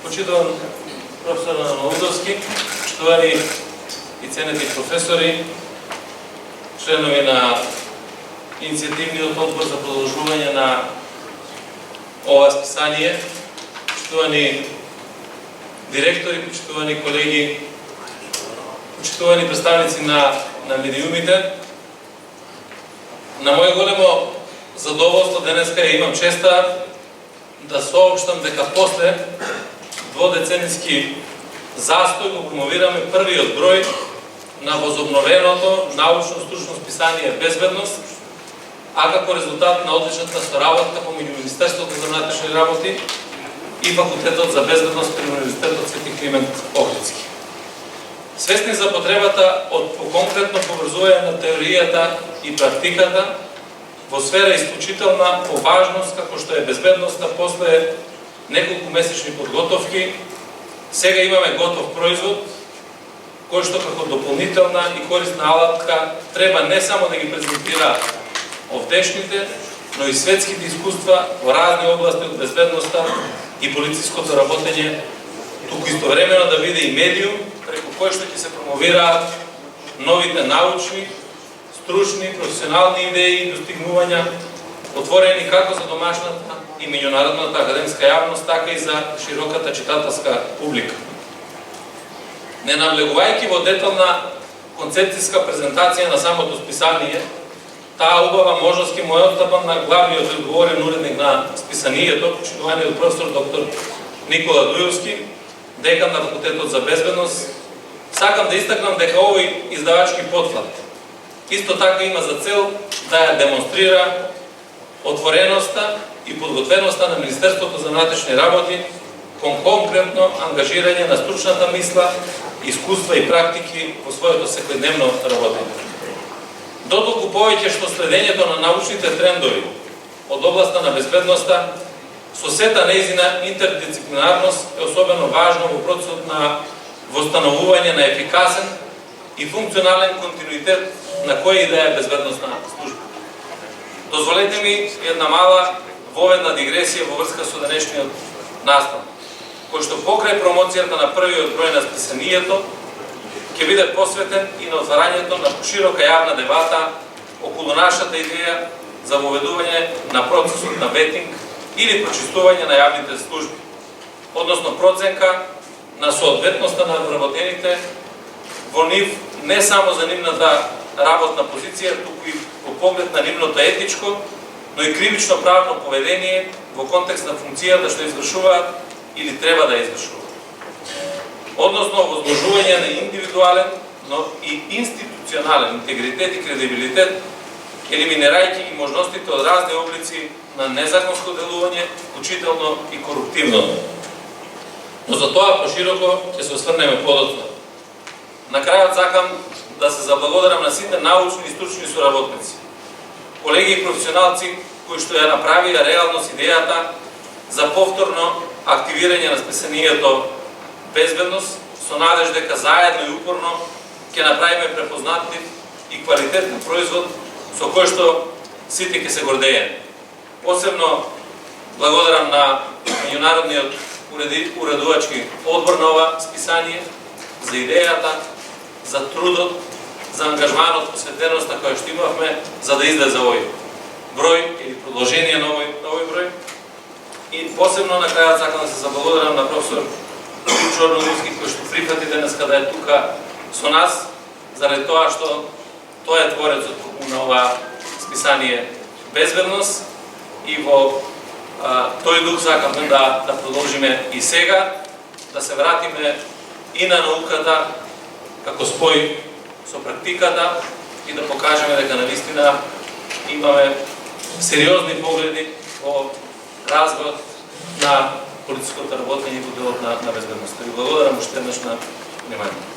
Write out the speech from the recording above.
Почитуван професор Наудовски, почитувани и ценети професори, членови на иницијативниот одбор за продолжување на ова списание, почитувани директори, почитувани колеги, почитувани представници на медиумите. На моје големо задоволство денеска имам честа да соопштам дека после дводеценијски застој го промовираме првиот број на возобновеното научно-стручно списание Безбедност, а како резултат на одличната соработка помеѓу Министерството за внатрешни работи и Факултетот за безбедност при Универзитетот Свети Климент Охридски. Свесни за потребата од конкретно поврзување на теоријата и практиката во сфера исклучителна по важност како што е безбедноста после неколку месечни подготовки, сега имаме готов производ кој што како дополнителна и корисна алатка треба не само да ги презентира овдешните, но и светските искуства во разни области од безбедноста и полициското работење, туку истовремено да биде и медиум преку кој што ќе се промовираат новите научни, стручни, професионални идеи и достигнувања, отворени како за домашната и меѓународната академска јавност, така и за широката читателска публика. Не навлегувајќи во детална концепцијска презентација на самото списание, таа убава можност ќе му е отстапам на главниот одговорен уредник на списанието, почитуваниот професор доктор Никола Дујовски, декан на Факултетот за безбедност. Сакам да истакнам дека овој издавачки потфат исто така има за цел да ја демонстрира отвореноста и подготвеноста на Министерството за внатрешни работи кон конкретно ангажирање на стручната мисла, искуства и практики во своето секојдневно работење. Дотолку повеќе што следењето на научните трендови од областа на безбедноста со сета нејзина интердисциплинарност е особено важно во процесот на востановување на ефикасен и функционален континуитет на која и да е безбедносна служба. Дозволете ми една мала воведна дигресија во врска со денешниот настан, кој што покрај промоцијата на првиот број на списанието ќе биде посветен и на отварањето на широка јавна дебата околу нашата идеја за воведување на процесот на ветинг или прочистување на јавните служби, односно проценка на соодветноста на вработените во нив не само за нивната работна позиција, туку и по поглед на нивното етичко, но и кривично правно поведение во контекст на функцијата што извршуваат или треба да извршуваат. Односно, возможување на индивидуален, но и институционален интегритет и кредибилитет, елиминирајќи ги можностите од разни облици на незаконско делување, вклучително и коруптивно. Но за тоа пошироко ќе се осврнеме подоцна. На крајот сакам да се заблагодарам на сите научни и стручни соработници, колеги и професионалци кои што ја направија реалност идејата за повторно активирање на списанието Безбедност, со надеж дека заедно и упорно ќе направиме препознатлив и квалитетен производ со кој што сите ќе се гордееме. Посебно благодарам на меѓународниот уредувачки одбор на ова списание за идејата, за трудот, за ангажманот, посветеноста која што имавме за да излезе овој број или продолжение на овој број. И посебно на крајот сакам да се заблагодарам на професор Чорнолуски кој што прифати денеска да е тука со нас, заради тоа што тој е творецот на ова списание Безбедност и во тој дух сакаме да продолжиме и сега, да се вратиме и на науката како спој со практиката и да покажеме дека навистина имаме сериозни погледи во развојот на политичкото работење и во делот на безбедноста. Ви благодарам уште еднаш на вниманието.